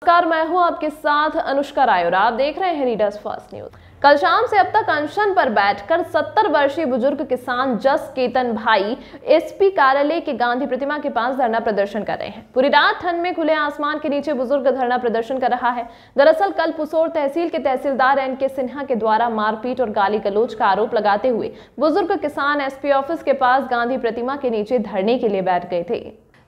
नमस्कार, मैं हूं आपके साथ अनुष्का राय और आप देख रहे हैं रीडर्स फर्स्ट न्यूज। कल शाम से अब तक अनशन पर बैठकर 70 वर्षीय बुजुर्ग किसान जस केतन भाई एसपी कार्यालय के गांधी प्रतिमा के पास धरना प्रदर्शन कर रहे हैं। पूरी रात ठंड में खुले आसमान के नीचे बुजुर्ग धरना प्रदर्शन कर रहा है। दरअसल कल पुसौर तहसील के तहसीलदार एन.के. सिन्हा के द्वारा मारपीट और गाली गलौज का आरोप लगाते हुए बुजुर्ग किसान एसपी ऑफिस के पास गांधी प्रतिमा के नीचे धरने के लिए बैठ गए थे,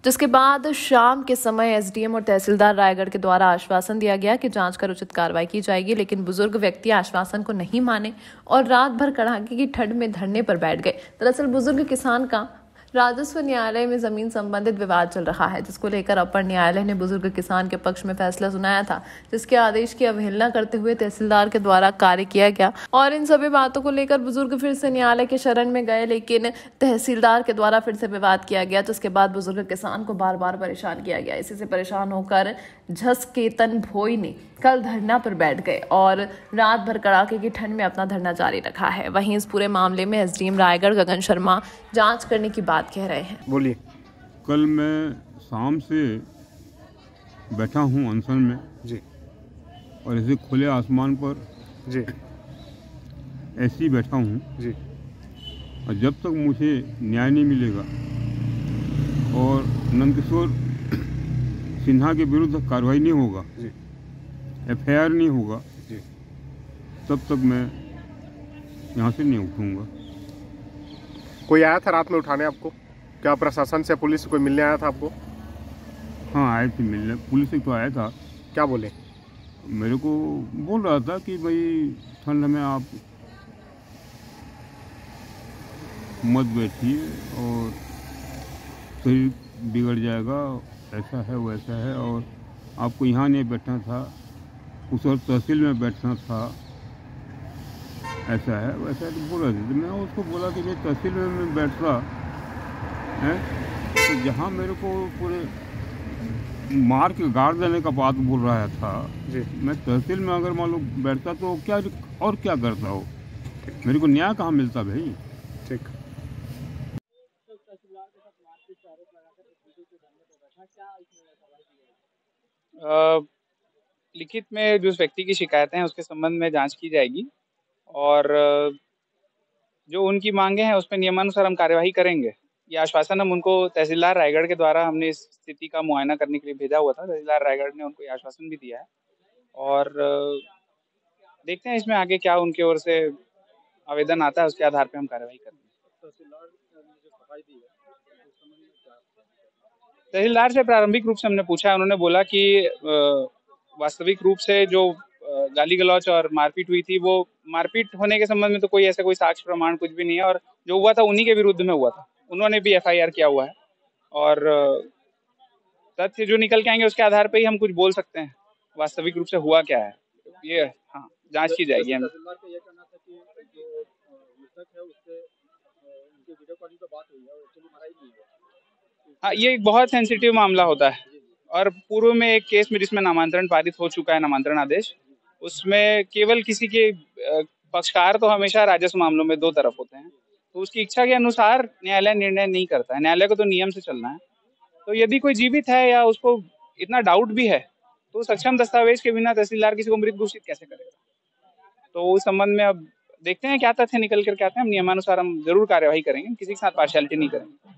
जिसके बाद शाम के समय एसडीएम और तहसीलदार रायगढ़ के द्वारा आश्वासन दिया गया कि जांच कर उचित कार्रवाई की जाएगी। लेकिन बुजुर्ग व्यक्ति आश्वासन को नहीं माने और रात भर कड़ाके की ठंड में धरने पर बैठ गए। दरअसल बुजुर्ग किसान का राजस्व न्यायालय में जमीन संबंधित विवाद चल रहा है, जिसको लेकर अपर न्यायालय ने बुजुर्ग किसान के पक्ष में फैसला सुनाया था, जिसके आदेश की अवहेलना करते हुए तहसीलदार के द्वारा कार्य किया गया और इन सभी बातों को लेकर बुजुर्ग फिर से न्यायालय के शरण में गए, लेकिन तहसीलदार के द्वारा फिर से विवाद किया गया। तो उसके बाद बुजुर्ग किसान को बार बार परेशान किया गया। इसी से परेशान होकर जस केतन भोई ने कल धरना पर बैठ गए और रात भर कड़ाके की ठंड में अपना धरना जारी रखा है। वहीं इस पूरे मामले में एसडीएम रायगढ़ गगन शर्मा जांच करने की बात कह रहे हैं। बोलिए। कल मैं शाम से बैठा हूँ अनशन में जी और ऐसे खुले आसमान पर जी ऐसे ही बैठा हूँ जी और जब तक मुझे न्याय नहीं मिलेगा और नंदकिशोर सिन्हा के विरुद्ध कार्रवाई नहीं होगा, जी एफआईआर नहीं होगा, जी तब तक मैं यहाँ से नहीं उठूँगा। कोई आया था रात में उठाने आपको? क्या प्रशासन से, पुलिस से कोई मिलने आया था आपको? हाँ, आए थे मिलने, पुलिस से तो आया था। क्या बोले? मेरे को बोल रहा था कि भाई ठंड में आप मत बैठिए और शरीर बिगड़ जाएगा, ऐसा है वैसा है, और आपको यहाँ नहीं बैठना था, उस और तहसील में बैठना था, ऐसा है वैसा है, तो बोल रहे थे। मैं उसको बोला कि भाई तहसील में मैं बैठता है तो जहाँ मेरे को पूरे मार के गाड़ देने का बात बोल रहा था जी, मैं तहसील में अगर मान लो बैठता तो क्या और क्या करता हो, मेरे को न्याय कहाँ मिलता भाई। ठीक। लिखित में जो उस व्यक्ति की शिकायतें हैं उसके संबंध में जांच की जाएगी और जो उनकी मांगे हैं उस पर नियमानुसार हम कार्यवाही करेंगे। ये आश्वासन हम उनको तहसीलदार रायगढ़ के द्वारा हमने इस स्थिति का मुआयना करने के लिए भेजा हुआ था। तहसीलदार रायगढ़ ने उनको ये आश्वासन भी दिया है और देखते हैं इसमें आगे क्या उनकी ओर से आवेदन आता है, उसके आधार पर हम कार्रवाई करेंगे। तहसीलदार से प्रारंभिक रूप से हमने पूछा, उन्होंने बोला कि वास्तविक रूप से जो गाली गलौच और मारपीट हुई थी, वो मारपीट होने के संबंध में तो कोई ऐसा कोई साक्ष्य प्रमाण कुछ भी नहीं है और जो हुआ था उन्हीं के विरुद्ध में हुआ था। उन्होंने भी एफआईआर किया हुआ है और तथ्य जो निकल के आएंगे उसके आधार पर ही हम कुछ बोल सकते हैं वास्तविक रूप से हुआ क्या है। ये हाँ, जांच की जाएगी। हम हाँ, ये एक बहुत सेंसिटिव मामला होता है और पूर्व में एक केस में जिसमें नामांतरण पारित हो चुका है, नामांतरण आदेश, उसमें केवल किसी के पक्षकार तो हमेशा राजस्व मामलों में दो तरफ होते हैं, तो उसकी इच्छा के अनुसार न्यायालय निर्णय नहीं करता है। न्यायालय को तो नियम से चलना है। तो यदि कोई जीवित है या उसको इतना डाउट भी है तो सक्षम दस्तावेज के बिना तहसीलदार किसी को मृत घोषित कैसे करेगा। तो उस संबंध में अब देखते हैं क्या तथ्य निकल कर के आते हैं। हम नियमानुसार हम जरूर कार्यवाही करेंगे, किसी के साथ पार्शियलिटी नहीं करेंगे।